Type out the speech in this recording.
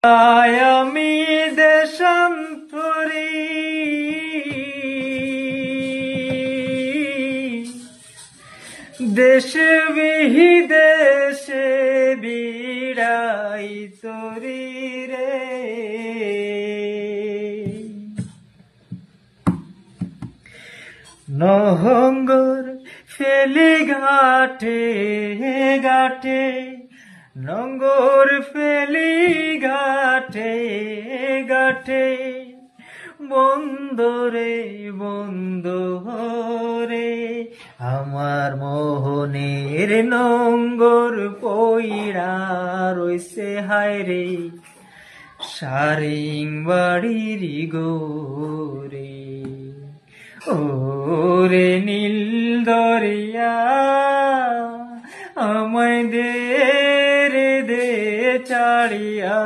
আমি দেশান্তরী দেশ বিদেশে বিড়াই তরি রে নহঙ্গর ফেলি ঘাটে ঘাটে নঙ্গর ফেলি ঘাটে ঘাটে বন্দরে বন্দরে আমার মোহনের নঙ্গর পইড়া রইছে হায় রে সারিং বাড়ির গোরে ওরে নীল দরিয়া আমায় দে রে দে চাড়িয়া।